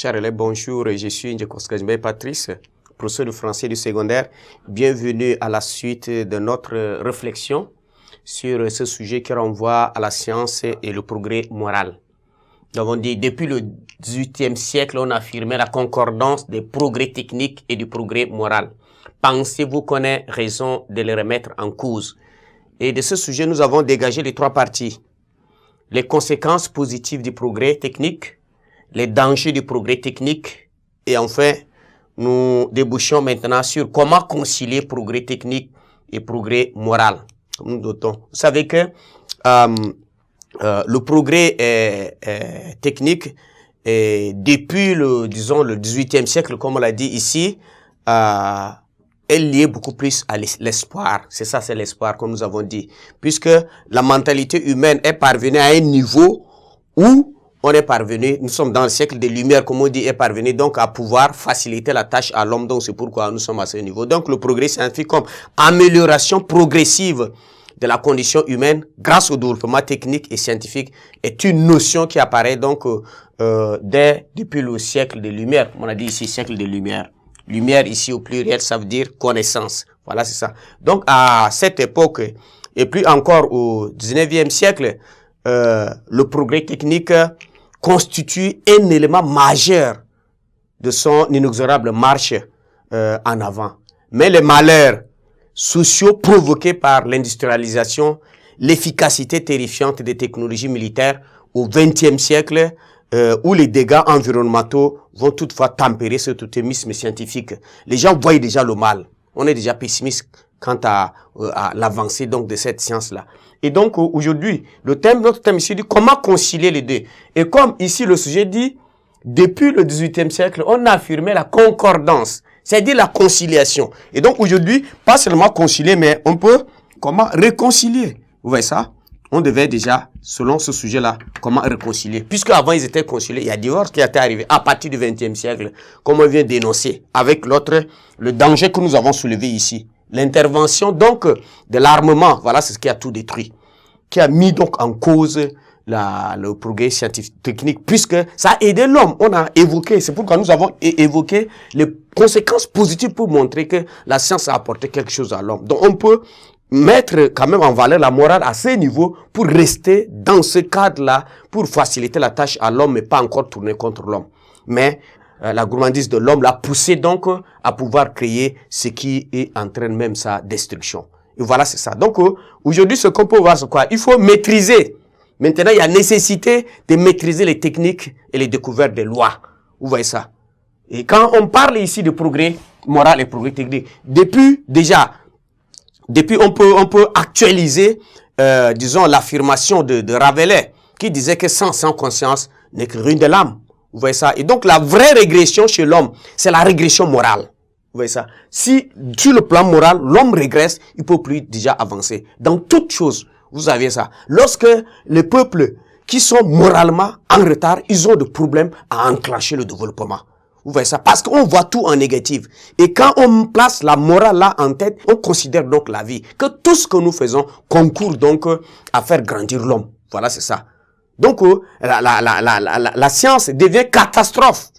Chers élèves, bonjour, je suis Ndjekoskajmbe Patrice, professeur de français du secondaire. Bienvenue à la suite de notre réflexion sur ce sujet qui renvoie à la science et le progrès moral. Nous avons dit, depuis le XVIIIe siècle, on affirmait la concordance des progrès techniques et du progrès moral. Pensez-vous qu'on ait raison de les remettre en cause? Et de ce sujet, nous avons dégagé les trois parties. Les conséquences positives du progrès technique, les dangers du progrès technique, et enfin, nous débouchons maintenant sur comment concilier progrès technique et progrès moral. Nous notons. Vous savez que le progrès technique, depuis le XVIIIe siècle, comme on l'a dit ici, est lié beaucoup plus à l'espoir. C'est ça, c'est l'espoir, comme nous avons dit. Puisque la mentalité humaine est parvenue à un niveau où on est parvenu, nous sommes dans le siècle des Lumières, comme on dit, est parvenu donc à pouvoir faciliter la tâche à l'homme. Donc c'est pourquoi nous sommes à ce niveau. Donc le progrès scientifique comme amélioration progressive de la condition humaine grâce au développement technique et scientifique est une notion qui apparaît donc depuis le siècle des Lumières. On a dit ici siècle des Lumières. Lumière ici au pluriel, ça veut dire connaissance. Voilà, c'est ça. Donc à cette époque, et plus encore au 19e siècle, le progrès technique constitue un élément majeur de son inexorable marche en avant. Mais les malheurs sociaux provoqués par l'industrialisation, l'efficacité terrifiante des technologies militaires au XXe siècle, où les dégâts environnementaux vont toutefois tempérer ce optimisme scientifique. Les gens voient déjà le mal. On est déjà pessimiste quant à l'avancée donc de cette science-là. Et donc aujourd'hui, notre thème ici dit comment concilier les deux. Et comme ici le sujet dit, depuis le XVIIIe siècle, on a affirmé la concordance, c'est-à-dire la conciliation. Et donc aujourd'hui, pas seulement concilier, mais on peut comment réconcilier. Vous voyez ça? On devait déjà, selon ce sujet-là, comment réconcilier. Puisque avant ils étaient conciliés, il y a divorce qui a été arrivé à partir du XXe siècle, comme on vient d'énoncer, avec le danger que nous avons soulevé ici. L'intervention donc de l'armement, voilà, c'est ce qui a tout détruit, qui a mis donc en cause le progrès scientifique technique, puisque ça a aidé l'homme. On a évoqué, c'est pourquoi nous avons évoqué les conséquences positives pour montrer que la science a apporté quelque chose à l'homme. Donc on peut mettre quand même en valeur la morale à ce niveau pour rester dans ce cadre-là, pour faciliter la tâche à l'homme, mais pas encore tourner contre l'homme. Mais la gourmandise de l'homme l'a poussé donc à pouvoir créer ce qui entraîne même sa destruction. Et voilà, c'est ça. Donc aujourd'hui, ce qu'on peut voir, c'est quoi? Il faut maîtriser. Maintenant, il y a nécessité de maîtriser les techniques et les découvertes des lois. Vous voyez ça? Et quand on parle ici de progrès moral et progrès technique, depuis on peut actualiser, disons, l'affirmation de Rabelais, qui disait que sans conscience n'est que ruine de l'âme. Vous voyez ça? Et donc, la vraie régression chez l'homme, c'est la régression morale. Vous voyez ça? Si, sur le plan moral, l'homme régresse, il peut plus déjà avancer. Dans toute chose, vous avez ça. Lorsque les peuples qui sont moralement en retard, ils ont des problèmes à enclencher le développement. Vous voyez ça? Parce qu'on voit tout en négatif. Et quand on place la morale là en tête, on considère donc la vie. Que tout ce que nous faisons concourt donc à faire grandir l'homme. Voilà, c'est ça. Donc, la science devient catastrophe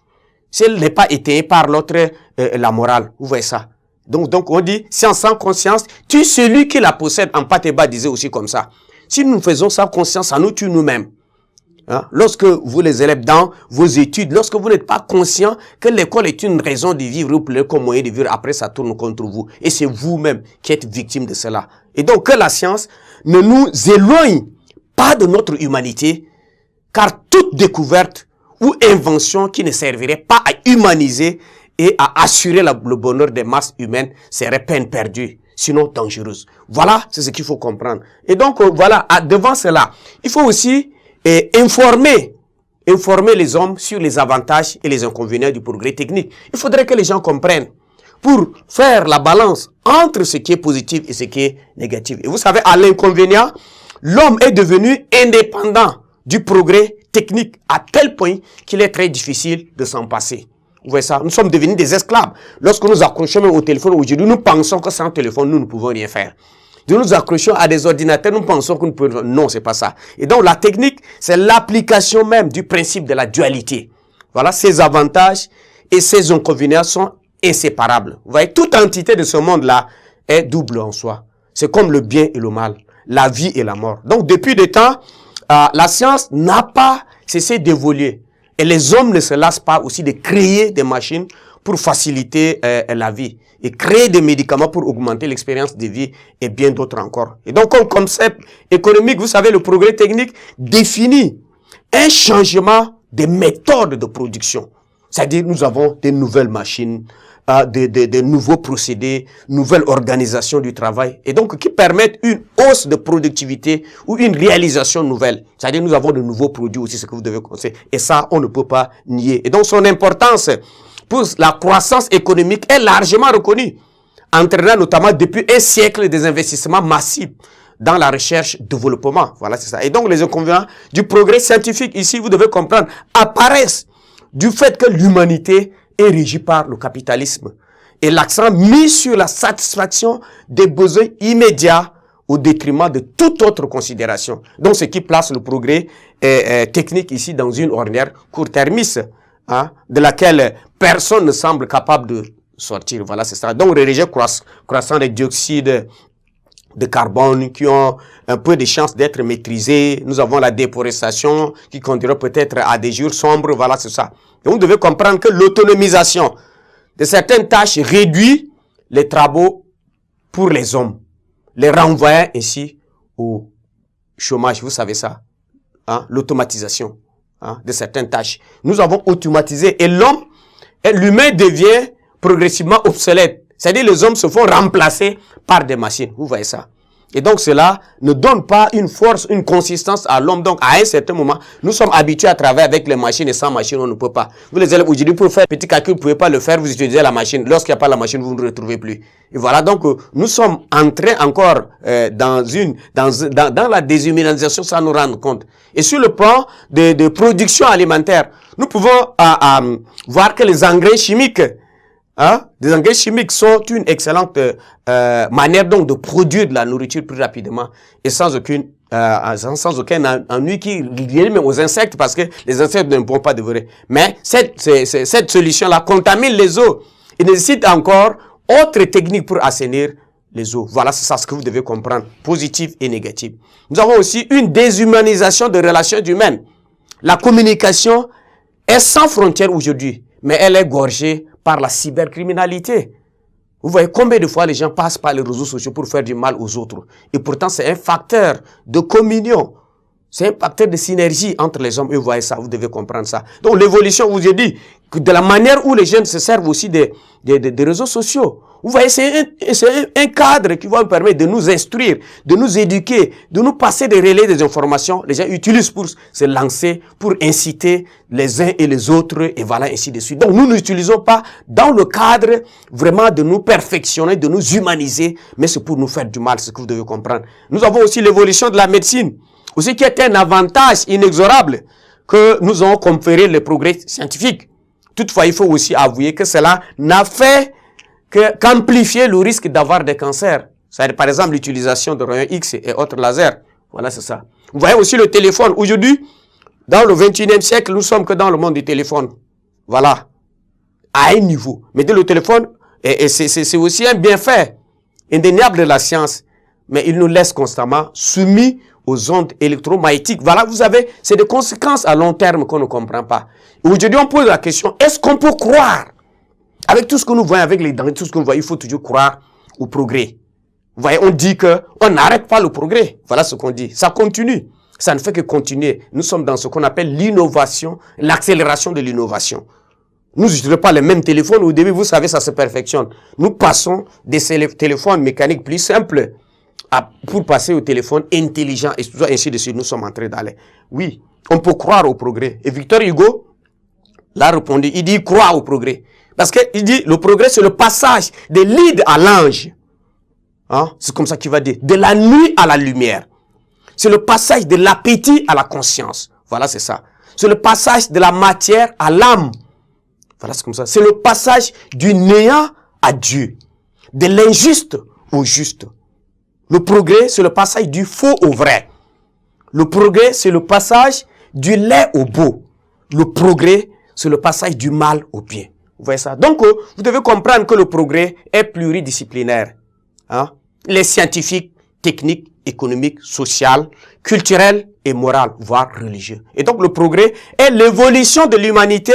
si elle n'est pas étayée par la morale. Vous voyez ça? Donc, on dit, science sans conscience, tue celui qui la possède. Ampateba disait aussi comme ça. Si nous faisons sans conscience, ça nous tue nous-mêmes. Hein? Lorsque vous, les élèves, dans vos études, lorsque vous n'êtes pas conscient que l'école est une raison de vivre, ou plus comme moyen de vivre, après ça tourne contre vous. Et c'est vous-même qui êtes victime de cela. Et donc, que la science ne nous éloigne pas de notre humanité, car toute découverte ou invention qui ne servirait pas à humaniser et à assurer le bonheur des masses humaines serait peine perdue, sinon dangereuse. Voilà, c'est ce qu'il faut comprendre. Et donc, voilà, devant cela, il faut aussi informer les hommes sur les avantages et les inconvénients du progrès technique. Il faudrait que les gens comprennent pour faire la balance entre ce qui est positif et ce qui est négatif. Et vous savez, à l'inconvénient, l'homme est devenu indépendant du progrès technique à tel point qu'il est très difficile de s'en passer. Vous voyez ça? Nous sommes devenus des esclaves. Lorsque nous accrochons au téléphone aujourd'hui, nous pensons que sans téléphone, nous ne pouvons rien faire. Nous nous accrochons à des ordinateurs, nous pensons que nous pouvons... Non, c'est pas ça. Et donc, la technique, c'est l'application même du principe de la dualité. Voilà, ses avantages et ses inconvénients sont inséparables. Vous voyez, toute entité de ce monde-là est double en soi. C'est comme le bien et le mal, la vie et la mort. Donc, depuis des temps, la science n'a pas cessé d'évoluer. Et les hommes ne se lassent pas aussi de créer des machines pour faciliter la vie et créer des médicaments pour augmenter l'expérience de vie et bien d'autres encore. Et donc, comme concept économique, vous savez, le progrès technique définit un changement des méthodes de production. C'est-à-dire, nous avons des nouvelles machines, des nouveaux procédés, nouvelles organisations du travail, et donc qui permettent une hausse de productivité ou une réalisation nouvelle. C'est-à-dire, nous avons de nouveaux produits aussi, ce que vous devez connaître. Et ça, on ne peut pas nier. Et donc, son importance pour la croissance économique est largement reconnue, entraînant notamment depuis un siècle des investissements massifs dans la recherche-développement. Voilà, c'est ça. Et donc, les inconvénients du progrès scientifique, ici, vous devez comprendre, apparaissent du fait que l'humanité est régie par le capitalisme et l'accent mis sur la satisfaction des besoins immédiats au détriment de toute autre considération. Donc, ce qui place le progrès technique ici dans une ornière court-termiste, hein, de laquelle personne ne semble capable de sortir. Voilà, c'est ça. Donc, les rejets croissants des dioxydes de carbone qui ont un peu de chance d'être maîtrisés. Nous avons la déforestation qui conduira peut-être à des jours sombres. Voilà, c'est ça. Et vous devez comprendre que l'autonomisation de certaines tâches réduit les travaux pour les hommes, les renvoyant ainsi au chômage. Vous savez ça, hein? L'automatisation, hein, de certaines tâches. Nous avons automatisé et l'humain devient progressivement obsolète. C'est-à-dire les hommes se font remplacer par des machines. Vous voyez ça. Et donc cela ne donne pas une force, une consistance à l'homme. Donc à un certain moment, nous sommes habitués à travailler avec les machines et sans machine, on ne peut pas. Vous les élèves aujourd'hui, pour faire petit calcul, vous ne pouvez pas le faire, vous utilisez la machine. Lorsqu'il n'y a pas la machine, vous ne retrouvez plus. Et voilà, donc nous sommes entrés encore dans la déshumanisation sans nous rendre compte. Et sur le plan de production alimentaire, nous pouvons voir que les engrais chimiques, hein, des engrais chimiques sont une excellente manière donc de produire de la nourriture plus rapidement et sans aucun ennui qui lié même aux insectes parce que les insectes ne vont pas dévorer. Mais cette solution-là contamine les eaux et nécessite encore autres techniques pour assainir les eaux. Voilà, c'est ça ce que vous devez comprendre, positif et négatif. Nous avons aussi une déshumanisation de relations humaines. La communication est sans frontières aujourd'hui, mais elle est gorgée par la cybercriminalité. Vous voyez combien de fois les gens passent par les réseaux sociaux pour faire du mal aux autres. Et pourtant, c'est un facteur de communion. C'est un facteur de synergie entre les hommes. Et vous voyez ça, vous devez comprendre ça. Donc, l'évolution, vous ai dit, que de la manière où les jeunes se servent aussi des réseaux sociaux. Vous voyez, c'est un cadre qui va nous permettre de nous instruire, de nous éduquer, de nous passer des relais des informations. Les gens utilisent pour se lancer, pour inciter les uns et les autres, et voilà, ainsi de suite. Donc, nous n'utilisons pas dans le cadre vraiment de nous perfectionner, de nous humaniser, mais c'est pour nous faire du mal, c'est ce que vous devez comprendre. Nous avons aussi l'évolution de la médecine, aussi qui est un avantage inexorable que nous avons conféré les progrès scientifiques. Toutefois, il faut aussi avouer que cela n'a fait qu'amplifier le risque d'avoir des cancers. C'est-à-dire, par exemple, l'utilisation de rayons X et autres lasers. Voilà, c'est ça. Vous voyez aussi le téléphone. Aujourd'hui, dans le 21e siècle, nous sommes que dans le monde du téléphone. Voilà. À un niveau. Mais le téléphone, c'est aussi un bienfait indéniable de la science. Mais il nous laisse constamment soumis aux ondes électromagnétiques. Voilà, vous avez, c'est des conséquences à long terme qu'on ne comprend pas. Aujourd'hui, on pose la question, est-ce qu'on peut croire, avec tout ce que nous voyons, avec les dangers, tout ce que nous voyons, il faut toujours croire au progrès. Vous voyez, on dit que on n'arrête pas le progrès. Voilà ce qu'on dit. Ça continue. Ça ne fait que continuer. Nous sommes dans ce qu'on appelle l'innovation, l'accélération de l'innovation. Nous n'utilisons pas les mêmes téléphones. Au début, vous savez, ça se perfectionne. Nous passons des téléphones mécaniques plus simples pour passer au téléphone intelligent et ainsi de suite. Nous sommes en train d'aller. Oui, on peut croire au progrès. Et Victor Hugo l'a répondu. Il dit croire au progrès. Parce qu'il dit le progrès, c'est le passage de l'ide à l'ange. Hein? C'est comme ça qu'il va dire. De la nuit à la lumière. C'est le passage de l'appétit à la conscience. Voilà, c'est ça. C'est le passage de la matière à l'âme. Voilà, c'est comme ça. C'est le passage du néant à Dieu. De l'injuste au juste. Le progrès, c'est le passage du faux au vrai. Le progrès, c'est le passage du laid au beau. Le progrès, c'est le passage du mal au bien. Vous voyez ça? Donc, vous devez comprendre que le progrès est pluridisciplinaire. Hein? Les scientifiques, techniques, économiques, sociales, culturels et morales, voire religieux. Et donc, le progrès est l'évolution de l'humanité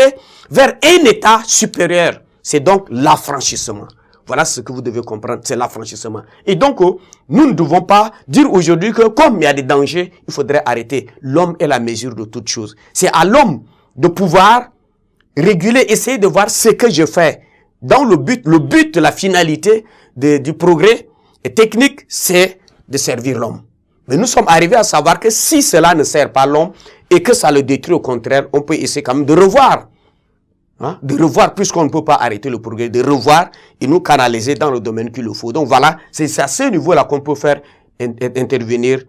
vers un état supérieur. C'est donc l'affranchissement. Voilà ce que vous devez comprendre, c'est l'affranchissement. Et donc, nous ne devons pas dire aujourd'hui que comme il y a des dangers, il faudrait arrêter. L'homme est la mesure de toutes choses. C'est à l'homme de pouvoir réguler, essayer de voir ce que je fais. Dans le but de la finalité du progrès technique, c'est de servir l'homme. Mais nous sommes arrivés à savoir que si cela ne sert pas l'homme et que ça le détruit au contraire, on peut essayer quand même de revoir. Hein, de revoir, puisqu'on ne peut pas arrêter le progrès, de revoir et nous canaliser dans le domaine qu'il le faut. Donc voilà, c'est à ce niveau-là qu'on peut faire intervenir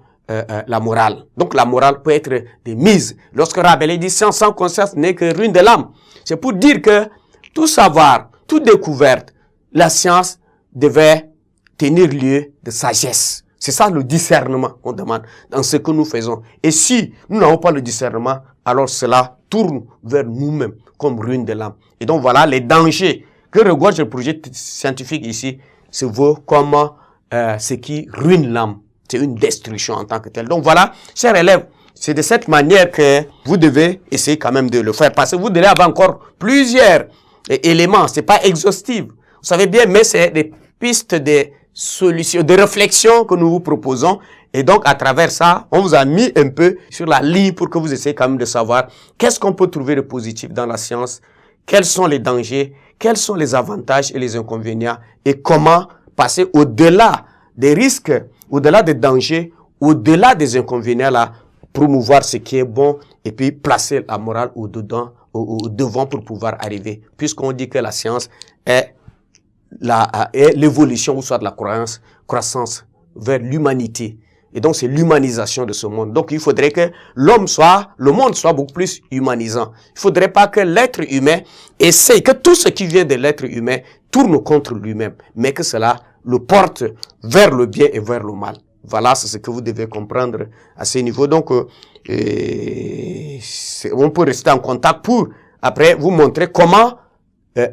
la morale. Donc la morale peut être des mises. Lorsque Rabelais dit « science sans conscience n'est que ruine de l'âme », c'est pour dire que tout savoir, toute découverte, la science devait tenir lieu de sagesse. C'est ça le discernement qu'on demande dans ce que nous faisons. Et si nous n'avons pas le discernement, alors cela tourne vers nous-mêmes comme ruine de l'âme. Et donc voilà les dangers que regorge le projet scientifique ici, se vaut comme ce qui ruine l'âme. C'est une destruction en tant que telle. Donc voilà, chers élèves, c'est de cette manière que vous devez essayer quand même de le faire. Parce que vous devez avoir encore plusieurs éléments. C'est pas exhaustif. Vous savez bien, mais c'est des pistes de solutions, de réflexion que nous vous proposons. Et donc, à travers ça, on vous a mis un peu sur la ligne pour que vous essayez quand même de savoir qu'est-ce qu'on peut trouver de positif dans la science, quels sont les dangers, quels sont les avantages et les inconvénients, et comment passer au-delà des risques, au-delà des dangers, au-delà des inconvénients là, promouvoir ce qui est bon et puis placer la morale au devant pour pouvoir arriver. Puisqu'on dit que la science est l'évolution ou soit de la croissance vers l'humanité. Et donc, c'est l'humanisation de ce monde. Donc, il faudrait que le monde soit beaucoup plus humanisant. Il faudrait pas que l'être humain essaye, que tout ce qui vient de l'être humain tourne contre lui-même, mais que cela le porte vers le bien et vers le mal. Voilà, c'est ce que vous devez comprendre à ce niveau. Donc, on peut rester en contact pour, après, vous montrer comment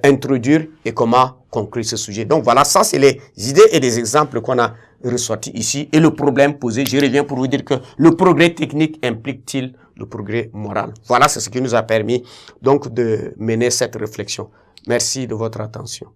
introduire et comment conclure ce sujet. Donc voilà, ça c'est les idées et les exemples qu'on a ressortis ici. Et le problème posé, je reviens pour vous dire que le progrès technique implique-t-il le progrès moral? Voilà, c'est ce qui nous a permis donc de mener cette réflexion. Merci de votre attention.